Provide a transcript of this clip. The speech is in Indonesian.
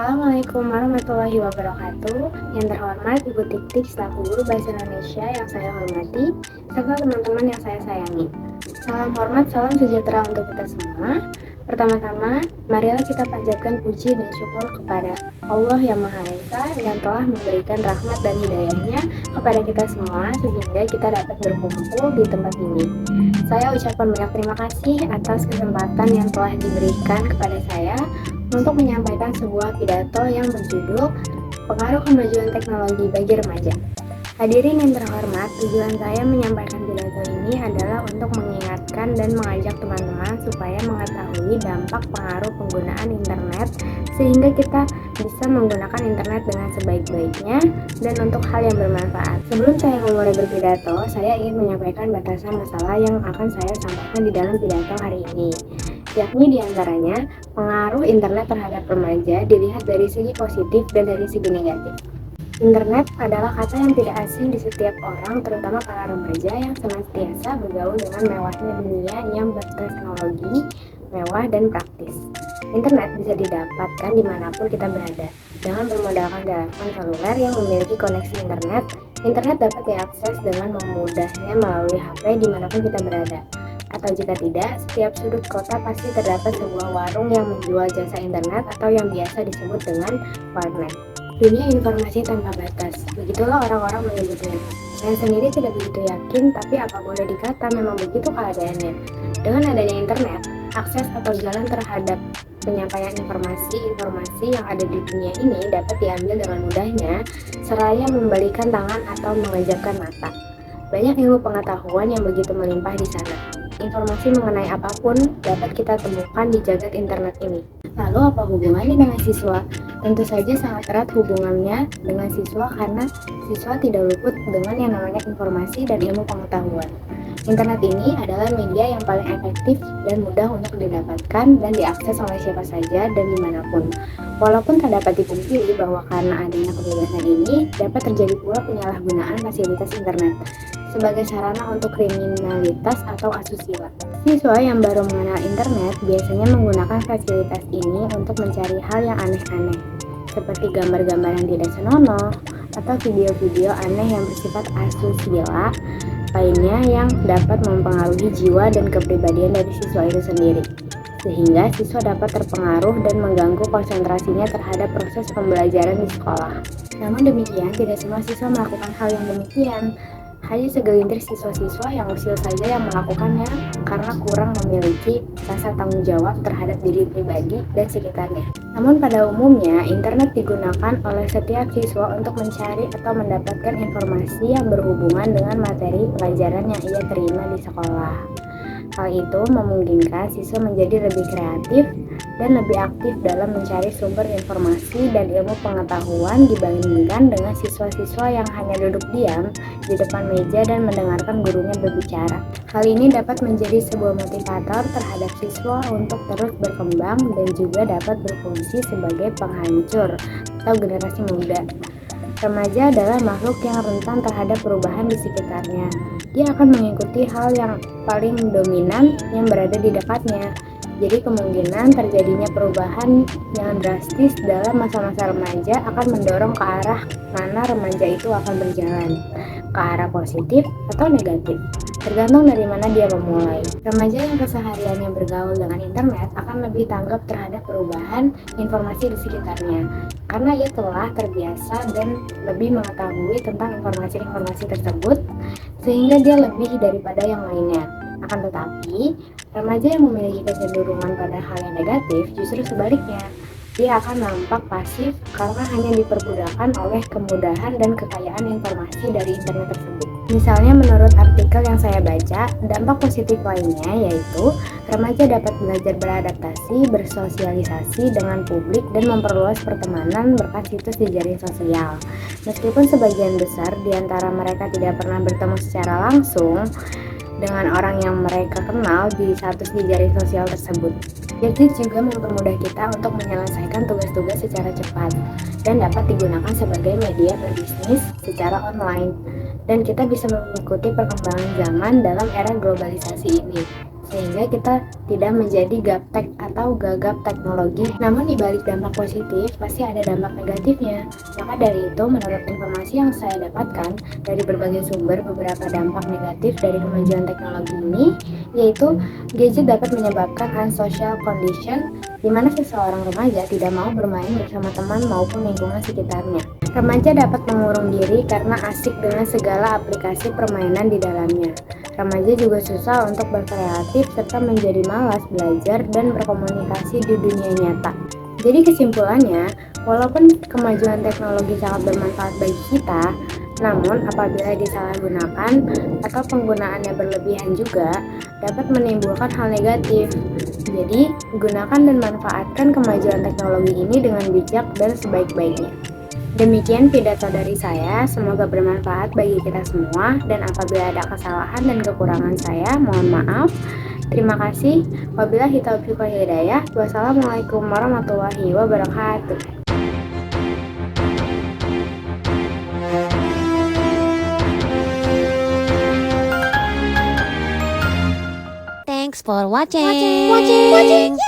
Assalamualaikum warahmatullahi wabarakatuh. Yang terhormat Ibu Tik-Tik selaku guru Bahasa Indonesia yang saya hormati, serta teman-teman yang saya sayangi. Salam hormat, salam sejahtera untuk kita semua. Pertama-tama, marilah kita panjatkan puji dan syukur kepada Allah yang Maha Esa yang telah memberikan rahmat dan hidayahnya kepada kita semua sehingga kita dapat berkumpul di tempat ini. Saya ucapkan banyak terima kasih atas kesempatan yang telah diberikan kepada saya untuk menyampaikan sebuah pidato yang berjudul Pengaruh Kemajuan Teknologi bagi Remaja. Hadirin yang terhormat, tujuan saya menyampaikan pidato ini adalah untuk mengingatkan dan mengajak teman-teman supaya mengetahui dampak pengaruh penggunaan internet sehingga kita bisa menggunakan internet dengan sebaik-baiknya dan untuk hal yang bermanfaat. Sebelum saya memulai berpidato, saya ingin menyampaikan batasan masalah yang akan saya sampaikan di dalam pidato hari ini, yakni diantaranya pengaruh internet terhadap remaja dilihat dari segi positif dan dari segi negatif. Internet adalah kata yang tidak asing di setiap orang, terutama para remaja yang senantiasa bergaul dengan mewahnya dunia yang berteknologi, mewah dan praktis. Internet bisa didapatkan dimanapun kita berada. Dengan bermodalkan telepon seluler yang memiliki koneksi internet, internet dapat diakses dengan memudahnya melalui HP dimanapun kita berada. Atau jika tidak, setiap sudut kota pasti terdapat sebuah warung yang menjual jasa internet atau yang biasa disebut dengan warnet. Dunia informasi tanpa batas, begitulah orang-orang menyebutnya. Saya sendiri tidak begitu yakin, tapi apa boleh dikata memang begitu keadaannya. Dengan adanya internet, akses atau jalan terhadap penyampaian informasi yang ada di dunia ini dapat diambil dengan mudahnya, seraya membalikan tangan atau mengejamkan mata. Banyak ilmu pengetahuan yang begitu melimpah di sana. Informasi mengenai apapun dapat kita temukan di jagat internet ini. Lalu apa hubungannya dengan siswa? Tentu saja sangat erat hubungannya dengan siswa karena siswa tidak luput dengan yang namanya informasi dan ilmu pengetahuan. Internet ini adalah media yang paling efektif dan mudah untuk didapatkan dan diakses oleh siapa saja dan dimanapun. Walaupun tak dapat dipungkiri bahwa karena adanya kebebasan ini dapat terjadi pula penyalahgunaan fasilitas internet sebagai sarana untuk kriminalitas atau asusila. Siswa yang baru mengenal internet biasanya menggunakan fasilitas ini untuk mencari hal yang aneh-aneh, seperti gambar-gambar yang tidak senonoh atau video-video aneh yang bersifat asusila lainnya yang dapat mempengaruhi jiwa dan kepribadian dari siswa itu sendiri, sehingga siswa dapat terpengaruh dan mengganggu konsentrasinya terhadap proses pembelajaran di sekolah. Namun demikian, tidak semua siswa melakukan hal yang demikian. Hanya segelintir siswa-siswa yang usil saja yang melakukannya karena kurang memiliki rasa tanggung jawab terhadap diri pribadi dan sekitarnya. Namun pada umumnya, internet digunakan oleh setiap siswa untuk mencari atau mendapatkan informasi yang berhubungan dengan materi pelajaran yang ia terima di sekolah. Hal itu memungkinkan siswa menjadi lebih kreatif dan lebih aktif dalam mencari sumber informasi dan ilmu pengetahuan dibandingkan dengan siswa-siswa yang hanya duduk diam di depan meja dan mendengarkan gurunya berbicara. Hal ini dapat menjadi sebuah motivator terhadap siswa untuk terus berkembang dan juga dapat berfungsi sebagai penghancur atau generasi muda. Remaja adalah makhluk yang rentan terhadap perubahan di sekitarnya. Dia akan mengikuti hal yang paling dominan yang berada di dekatnya. Jadi kemungkinan terjadinya perubahan yang drastis dalam masa-masa remaja akan mendorong ke arah mana remaja itu akan berjalan, ke arah positif atau negatif, tergantung dari mana dia memulai. Remaja yang kesehariannya bergaul dengan internet akan lebih tanggap terhadap perubahan informasi di sekitarnya, karena ia telah terbiasa dan lebih mengetahui tentang informasi-informasi tersebut, sehingga dia lebih daripada yang lainnya. Akan tetapi, remaja yang memiliki kecenderungan pada hal yang negatif justru sebaliknya. Dia akan nampak pasif karena hanya dipermudahkan oleh kemudahan dan kekayaan informasi dari internet tersebut. Misalnya menurut artikel yang saya baca, dampak positif lainnya yaitu remaja dapat belajar beradaptasi, bersosialisasi dengan publik dan memperluas pertemanan berkat situs di jaring sosial. Meskipun sebagian besar di antara mereka tidak pernah bertemu secara langsung dengan orang yang mereka kenal di status di jaring sosial tersebut. Gadget juga mempermudah kita untuk menyelesaikan tugas-tugas secara cepat dan dapat digunakan sebagai media berbisnis secara online. Dan kita bisa mengikuti perkembangan zaman dalam era globalisasi ini, sehingga sehingga kita tidak menjadi gaptek atau gagap teknologi. Namun di balik dampak positif pasti ada dampak negatifnya. Maka dari itu, menurut informasi yang saya dapatkan dari berbagai sumber, beberapa dampak negatif dari kemajuan teknologi ini yaitu gadget dapat menyebabkan unsocial condition, di mana seseorang remaja tidak mau bermain bersama teman maupun lingkungan sekitarnya. Remaja dapat mengurung diri karena asik dengan segala aplikasi permainan di dalamnya. Remaja juga susah untuk berkreatif serta menjadi malas belajar dan berkomunikasi di dunia nyata. Jadi kesimpulannya, walaupun kemajuan teknologi sangat bermanfaat bagi kita, namun apabila disalahgunakan atau penggunaannya berlebihan juga dapat menimbulkan hal negatif. Jadi, gunakan dan manfaatkan kemajuan teknologi ini dengan bijak dan sebaik-baiknya. Demikian pidato dari saya, semoga bermanfaat bagi kita semua, dan apabila ada kesalahan dan kekurangan saya, mohon maaf. Terima kasih. Wabillahi taufiq wal hidayah. Wassalamualaikum warahmatullahi wabarakatuh. Thanks for watching.